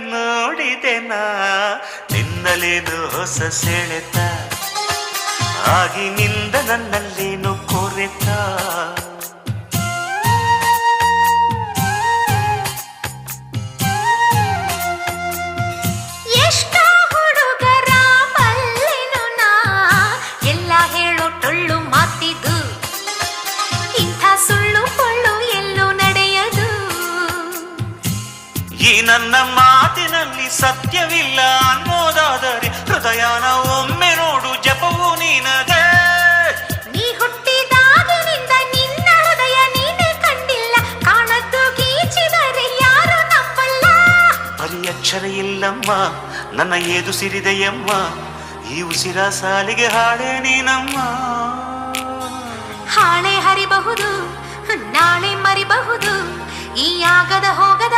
ನೋಡಿದೆನಾ ನಿನ್ನಲೇನು ಹೊಸ ಸೆಳೆತ ಆಗಿನಿಂದ ನನ್ನಲ್ಲೇನು ಕೊರೆತ ಈ ನನ್ನ ಮಾತಿನಲ್ಲಿ ಸತ್ಯವಿಲ್ಲ ಅನ್ನೋದಾದರೆ ಹೃದಯನ ಒಮ್ಮೆ ನೋಡು ಜಪವು ನೀನದೇ ನೀ ಹುಟ್ಟಿದಾಗಿನಿಂದ ನಿನ್ನ ಹೃದಯ ನೀನೇ ಕಂಡಿಲ್ಲ ಕಾಣದ್ದು ಗೀಚಿದರೆ ಯಾರು ನಂಬಲ್ಲ ಬರೀ ಅಕ್ಷರ ಇಲ್ಲಮ್ಮ ನನ್ನ ಏದು ಸಿರಿದೆಯಮ್ಮ ಈ ಉಸಿರ ಸಾಲಿಗೆ ಹಾಡೆ ನೀನಮ್ಮ ಹಾಳೆ ಹರಿಬಹುದು ನಾಳೆ ಮರಿಬಹುದು ಈ ಆಗದ ಹೋಗದ